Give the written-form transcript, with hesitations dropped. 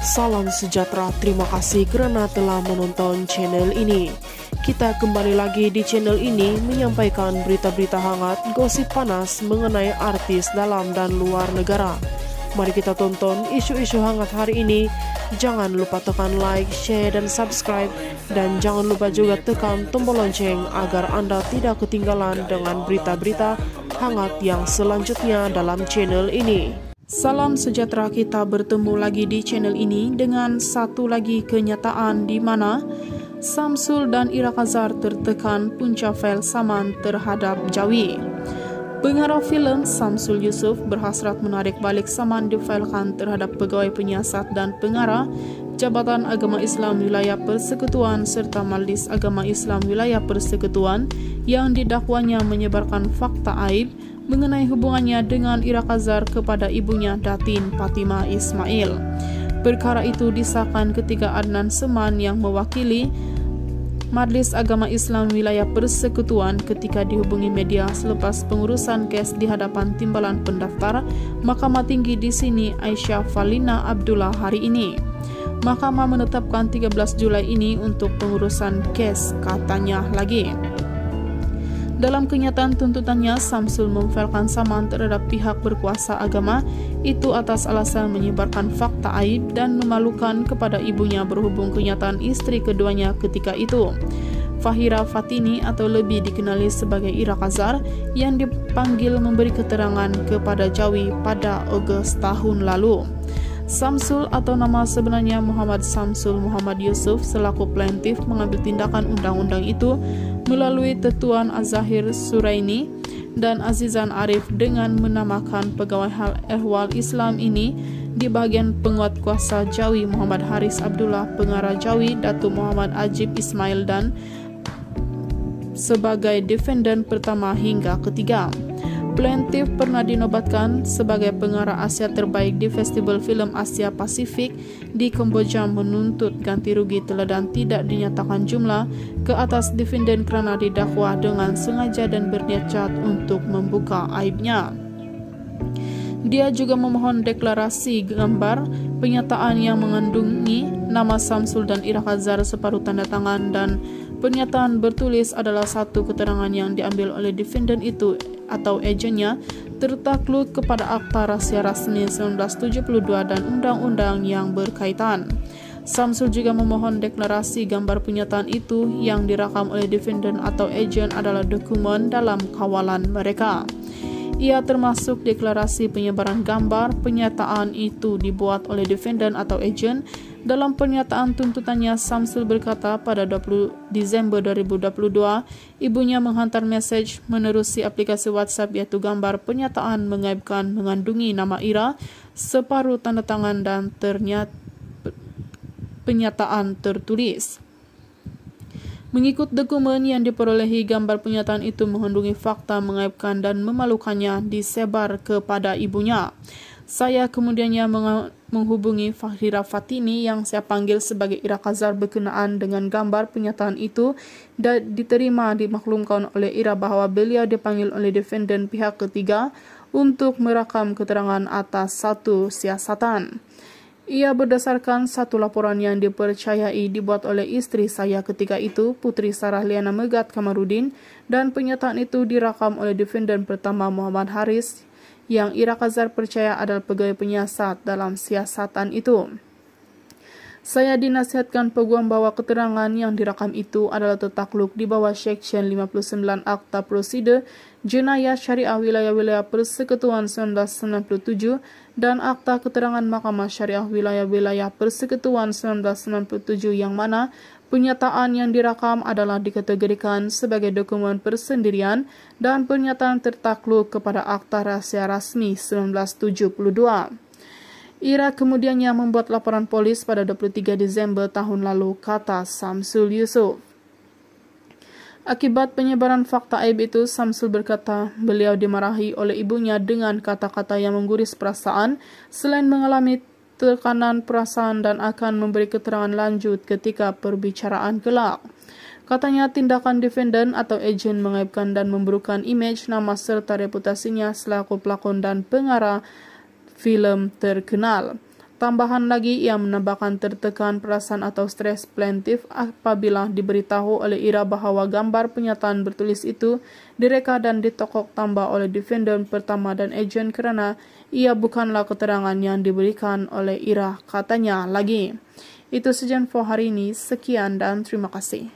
Salam sejahtera, terima kasih kerana telah menonton channel ini. Kita kembali lagi di channel ini menyampaikan berita-berita hangat, gosip panas mengenai artis dalam dan luar negara. Mari kita tonton isu-isu hangat hari ini. Jangan lupa tekan like, share dan subscribe. Dan jangan lupa juga tekan tombol lonceng agar Anda tidak ketinggalan dengan berita-berita hangat yang selanjutnya dalam channel ini. Salam sejahtera, kita bertemu lagi di channel ini dengan satu lagi kenyataan di mana Samsul dan Ira Kazar tertekan punca fail saman terhadap Jawi. Pengarah filem Samsul Yusuf berhasrat menarik balik saman difailkan terhadap pegawai penyiasat dan pengarah Jabatan Agama Islam Wilayah Persekutuan serta Majlis Agama Islam Wilayah Persekutuan yang didakwanya menyebarkan fakta aib mengenai hubungannya dengan Ira Kazar kepada ibunya Datin Fatimah Ismail. Perkara itu disahkan ketika Adnan Seman yang mewakili Majlis Agama Islam Wilayah Persekutuan ketika dihubungi media selepas pengurusan kes di hadapan Timbalan Pendaftar Mahkamah Tinggi di sini Aisyah Falina Abdullah hari ini. Mahkamah menetapkan 13 Julai ini untuk pengurusan kes, katanya lagi. Dalam kenyataan tuntutannya, Samsul memfailkan saman terhadap pihak berkuasa agama itu atas alasan menyebarkan fakta aib dan memalukan kepada ibunya berhubung kenyataan istri keduanya ketika itu, Fahira Fatini atau lebih dikenali sebagai Ira Kazar, yang dipanggil memberi keterangan kepada Jawi pada Ogos tahun lalu. Samsul atau nama sebenarnya Muhammad Samsul Muhammad Yusuf selaku plaintiff mengambil tindakan undang-undang itu melalui Tetuan Az-Zahir Suraini dan Azizan Arif dengan menamakan pegawai hal ehwal Islam ini di bagian penguat kuasa Jawi Muhammad Haris Abdullah, pengarah Jawi Datuk Muhammad Ajib Ismail dan sebagai defendant pertama hingga ketiga. Plaintiff pernah dinobatkan sebagai pengarah Asia terbaik di Festival Film Asia Pasifik di Kamboja menuntut ganti rugi teledan tidak dinyatakan jumlah ke atas defendant kerana didakwa dengan sengaja dan berniat jahat untuk membuka aibnya. Dia juga memohon deklarasi gambar penyataan yang mengandungi nama Samsul dan Ira Kazar separuh tanda tangan, dan pernyataan bertulis adalah satu keterangan yang diambil oleh defendant itu atau agennya tertakluk kepada Akta Rahasia Rasmi 1972 dan undang-undang yang berkaitan. Samsul juga memohon deklarasi gambar pernyataan itu yang dirakam oleh defendant atau agen adalah dokumen dalam kawalan mereka. Ia termasuk deklarasi penyebaran gambar pernyataan itu dibuat oleh defendant atau agen. Dalam pernyataan tuntutannya, Samsul berkata pada 20 Desember 2022, ibunya menghantar mesej menerusi aplikasi WhatsApp iaitu gambar pernyataan mengaibkan mengandungi nama Ira, separuh tanda tangan dan ternyata pernyataan tertulis. Mengikut dokumen yang diperolehi, gambar pernyataan itu mengandungi fakta mengaibkan dan memalukannya disebar kepada ibunya. Saya kemudiannya menghubungi Fahira Fatini yang saya panggil sebagai Ira Kazar berkenaan dengan gambar pernyataan itu dan diterima dimaklumkan oleh Ira bahawa beliau dipanggil oleh defendant pihak ketiga untuk merakam keterangan atas satu siasatan. Ia berdasarkan satu laporan yang dipercayai dibuat oleh istri saya ketika itu, Putri Sarah Liana Megat Kamarudin, dan pernyataan itu dirakam oleh defendant pertama Muhammad Haris yang Ira Kazar percaya adalah pegawai penyiasat dalam siasatan itu. Saya dinasihatkan peguam bahawa keterangan yang dirakam itu adalah tertakluk di bawah Seksyen 59 Akta Prosedur Jenayah Syariah Wilayah-Wilayah Persekutuan 1997 dan Akta Keterangan Mahkamah Syariah Wilayah-Wilayah Persekutuan 1997 yang mana pernyataan yang dirakam adalah dikategorikan sebagai dokumen persendirian dan pernyataan tertakluk kepada Akta Rahasia Rasmi 1972. Ira kemudiannya membuat laporan polis pada 23 Desember tahun lalu, kata Samsul Yusuf. Akibat penyebaran fakta aib itu, Samsul berkata beliau dimarahi oleh ibunya dengan kata-kata yang mengguris perasaan selain mengalami tekanan perasaan dan akan memberi keterangan lanjut ketika perbicaraan kelak. Katanya tindakan defendant atau agen mengaibkan dan memburukan imej, nama serta reputasinya selaku pelakon dan pengarah filem terkenal. Tambahan lagi, ia menambahkan tertekan perasaan atau stres plaintiff apabila diberitahu oleh Ira bahwa gambar penyataan bertulis itu direka dan ditokok tambah oleh defendant pertama dan ejen kerana ia bukanlah keterangan yang diberikan oleh Ira, katanya lagi. Itu saja info hari ini. Sekian dan terima kasih.